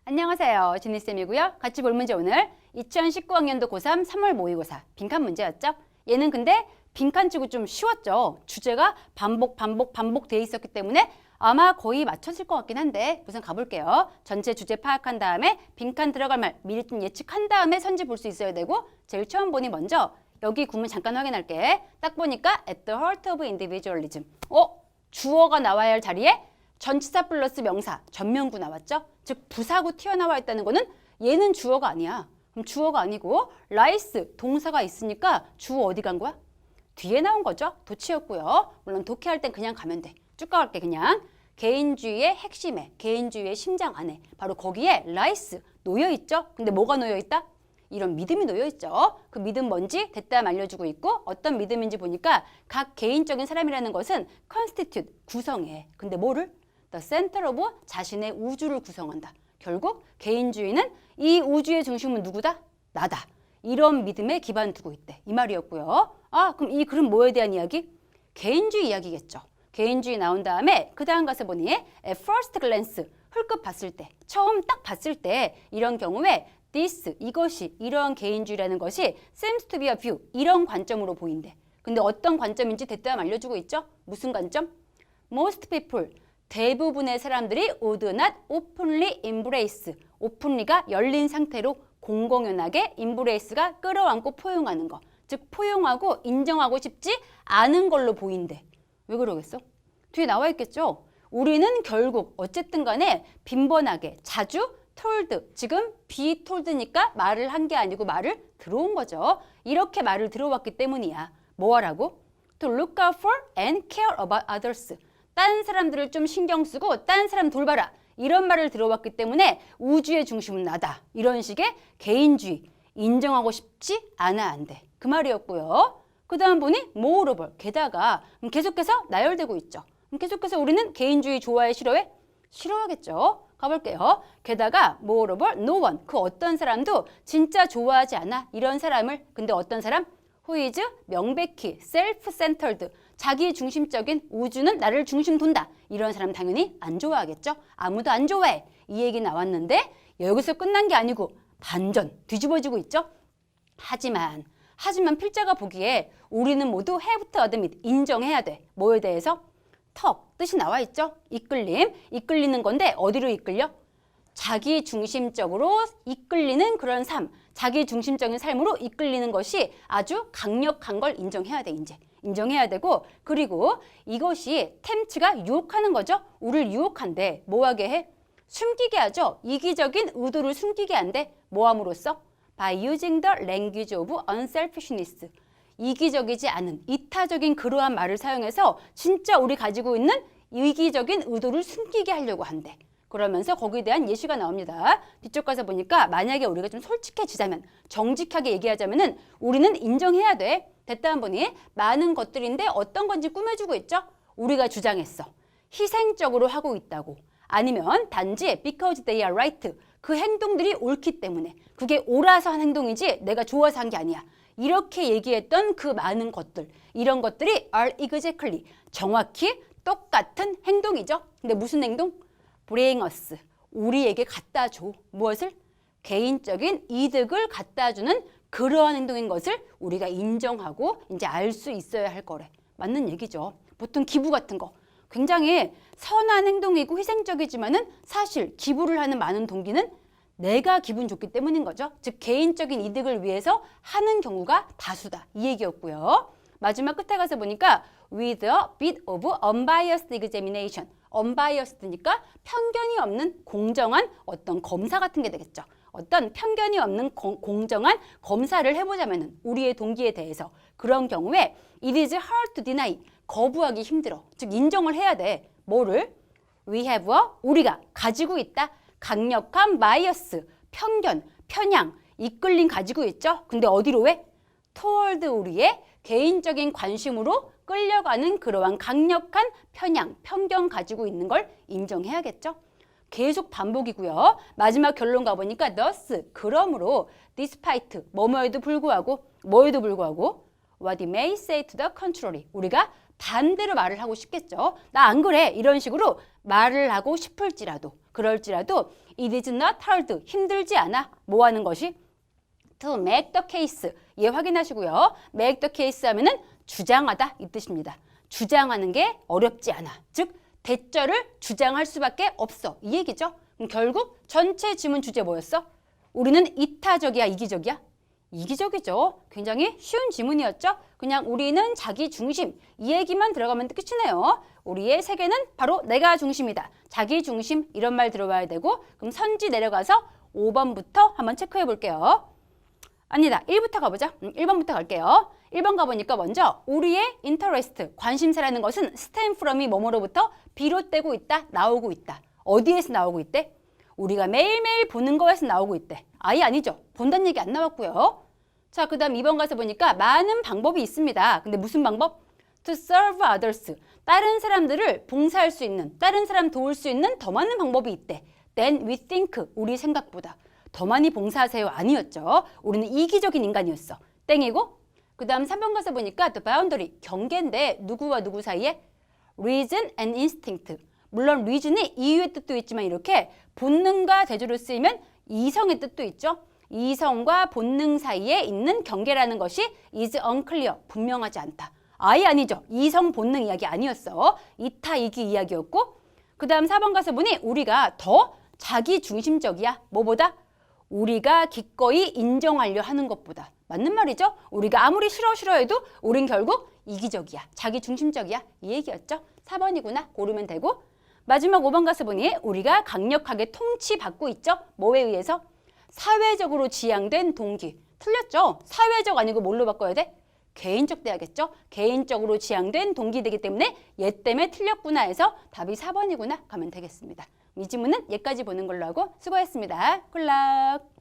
안녕하세요. 지니쌤이고요. 같이 볼 문제 오늘 2019학년도 고3 3월 모의고사 빈칸 문제였죠. 얘는 근데 빈칸 치고 좀 쉬웠죠. 주제가 반복 돼 있었기 때문에 아마 거의 맞춰질 것 같긴 한데 우선 가볼게요. 전체 주제 파악한 다음에 빈칸 들어갈 말 미리 좀 예측한 다음에 선지 볼 수 있어야 되고 제일 처음 보니 먼저 여기 구문 잠깐 확인할게. 딱 보니까 at the heart of individualism. 주어가 나와야 할 자리에 전치사 플러스 명사, 전면구 나왔죠? 즉 부사구 튀어나와 있다는 거는 얘는 주어가 아니야. 그럼 주어가 아니고 라이스, 동사가 있으니까 주어 어디 간 거야? 뒤에 나온 거죠. 도치였고요. 물론 독해할 땐 그냥 가면 돼. 쭉 가갈게 그냥. 개인주의의 핵심에, 개인주의의 심장 안에 바로 거기에 라이스 놓여있죠? 근데 뭐가 놓여있다? 이런 믿음이 놓여있죠. 그 믿음 뭔지 대뜸 알려주고 있고 어떤 믿음인지 보니까 각 개인적인 사람이라는 것은 constitute, 구성해. 근데 뭐를? The center of 자신의 우주를 구성한다. 결국 개인주의는 이 우주의 중심은 누구다? 나다. 이런 믿음에 기반 두고 있대. 이 말이었고요. 그럼 이 글은 뭐에 대한 이야기? 개인주의 이야기겠죠. 개인주의 나온 다음에 그 다음 가서 보니 at first glance, 훑급 봤을 때, 처음 딱 봤을 때 이런 경우에 this, 이것이, 이런 개인주의라는 것이 seems to be a view, 이런 관점으로 보인대. 근데 어떤 관점인지 대뜸 알려주고 있죠? 무슨 관점? Most people, 대부분의 사람들이 would not openly embrace, openly가 열린 상태로 공공연하게 embrace가 끌어안고 포용하는 거. 즉 포용하고 인정하고 싶지 않은 걸로 보인대. 왜 그러겠어? 뒤에 나와 있겠죠? 우리는 결국 어쨌든 간에 빈번하게 자주 told, 지금 be told니까 말을 한 게 아니고 말을 들어온 거죠. 이렇게 말을 들어왔기 때문이야. 뭐 하라고? To look out for and care about others. 딴 사람들을 좀 신경 쓰고 딴 사람 돌봐라. 이런 말을 들어왔기 때문에 우주의 중심은 나다. 이런 식의 개인주의. 인정하고 싶지 않아 안 돼. 그 말이었고요. 그 다음 보니 moreover, 게다가 계속해서 나열되고 있죠. 계속해서 우리는 개인주의 좋아해 싫어해? 싫어하겠죠. 가볼게요. 게다가 moreover no one, 그 어떤 사람도 진짜 좋아하지 않아. 이런 사람을. 근데 어떤 사람? who is 명백히 self-centered, 자기 중심적인 우주는 나를 중심 둔다. 이런 사람 당연히 안 좋아하겠죠. 아무도 안 좋아해. 이 얘기 나왔는데 여기서 끝난 게 아니고 반전 뒤집어지고 있죠. 하지만 필자가 보기에 우리는 모두 have to admit, 인정해야 돼. 뭐에 대해서? 턱, 뜻이 나와 있죠. 이끌림, 이끌리는 건데 어디로 이끌려? 자기 중심적으로 이끌리는 그런 삶, 자기 중심적인 삶으로 이끌리는 것이 아주 강력한 걸 인정해야 돼. 이제 인정해야 되고, 그리고 이것이 템츠가 유혹하는 거죠. 우리를 유혹한대. 뭐하게 해? 숨기게 하죠. 이기적인 의도를 숨기게 한대. 뭐함으로써? By using the language of unselfishness. 이기적이지 않은 이타적인 그러한 말을 사용해서 진짜 우리 가지고 있는 이기적인 의도를 숨기게 하려고 한대. 그러면서 거기에 대한 예시가 나옵니다. 뒤쪽 가서 보니까 만약에 우리가 좀 솔직해지자면, 정직하게 얘기하자면은 우리는 인정해야 돼. 됐다 보니 많은 것들인데 어떤 건지 꾸며주고 있죠. 우리가 주장했어. 희생적으로 하고 있다고. 아니면 단지 because they are right. 그 행동들이 옳기 때문에. 그게 옳아서 한 행동이지 내가 좋아서 한 게 아니야. 이렇게 얘기했던 그 많은 것들. 이런 것들이 are exactly. 정확히 똑같은 행동이죠. 근데 무슨 행동? bring us. 우리에게 갖다 줘. 무엇을? 개인적인 이득을 갖다 주는 그러한 행동인 것을 우리가 인정하고 이제 알 수 있어야 할 거래. 맞는 얘기죠. 보통 기부 같은 거. 굉장히 선한 행동이고 희생적이지만은 사실 기부를 하는 많은 동기는 내가 기분 좋기 때문인 거죠. 즉 개인적인 이득을 위해서 하는 경우가 다수다. 이 얘기였고요. 마지막 끝에 가서 보니까 with a bit of unbiased examination. unbiased니까 편견이 없는 공정한 어떤 검사 같은 게 되겠죠. 어떤 편견이 없는 공정한 검사를 해보자면은 우리의 동기에 대해서 그런 경우에 it is hard to deny. 거부하기 힘들어. 즉 인정을 해야 돼. 뭐를? We have a, 우리가 가지고 있다. 강력한 bias, 편견, 편향, 이끌림 가지고 있죠. 근데 어디로 해? toward 우리의 개인적인 관심으로 끌려가는 그러한 강력한 편향, 편견 가지고 있는 걸 인정해야겠죠. 계속 반복이고요. 마지막 결론 가보니까 thus, 그러므로 despite, 뭐뭐에도 불구하고 what it may say to the contrary, 우리가 반대로 말을 하고 싶겠죠. 나 안 그래. 이런 식으로 말을 하고 싶을지라도 그럴지라도 it is not hard. 힘들지 않아. 뭐 하는 것이? to make the case. 예, 확인하시고요. make the case 하면은 주장하다 이 뜻입니다. 주장하는 게 어렵지 않아. 즉 대절을 주장할 수밖에 없어. 이 얘기죠. 그럼 결국 전체 지문 주제 뭐였어? 우리는 이타적이야, 이기적이야? 이기적이죠. 굉장히 쉬운 지문이었죠. 그냥 우리는 자기 중심 이 얘기만 들어가면 끝이네요. 우리의 세계는 바로 내가 중심이다. 자기 중심 이런 말 들어봐야 되고 그럼 선지 내려가서 5번부터 한번 체크해 볼게요. 아니다. 1부터 가보자. 1번부터 갈게요. 1번 가보니까 먼저 우리의 interest, 관심사라는 것은 stem from이 뭐뭐로부터 비롯되고 있다, 나오고 있다. 어디에서 나오고 있대? 우리가 매일매일 보는 거에서 나오고 있대. 아예 아니죠. 본다는 얘기 안 나왔고요. 자, 그 다음 2번 가서 보니까 많은 방법이 있습니다. 근데 무슨 방법? To serve others. 다른 사람들을 봉사할 수 있는, 다른 사람 도울 수 있는 더 많은 방법이 있대. Than we think. 우리 생각보다. 더 많이 봉사하세요. 아니었죠. 우리는 이기적인 인간이었어. 땡이고. 그 다음 3번 가서 보니까 또 boundary. 경계인데 누구와 누구 사이에? Reason and instinct. 물론 reason이 이유의 뜻도 있지만 이렇게 본능과 대조로 쓰이면 이성의 뜻도 있죠. 이성과 본능 사이에 있는 경계라는 것이 is unclear, 분명하지 않다. 아예 아니죠. 이성 본능 이야기 아니었어. 이타 이기 이야기였고 그 다음 4번 가서 보니 우리가 더 자기 중심적이야. 뭐보다? 우리가 기꺼이 인정하려 하는 것보다. 맞는 말이죠. 우리가 아무리 싫어해도 우린 결국 이기적이야. 자기 중심적이야. 이 얘기였죠. 4번이구나. 고르면 되고 마지막 5번 가서 보니 우리가 강력하게 통치받고 있죠. 뭐에 의해서? 사회적으로 지향된 동기. 틀렸죠? 사회적 아니고 뭘로 바꿔야 돼? 개인적 돼야겠죠? 개인적으로 지향된 동기되기 때문에 얘 때문에 틀렸구나 해서 답이 4번이구나 가면 되겠습니다. 이 지문은 얘까지 보는 걸로 하고 수고했습니다. 굿락!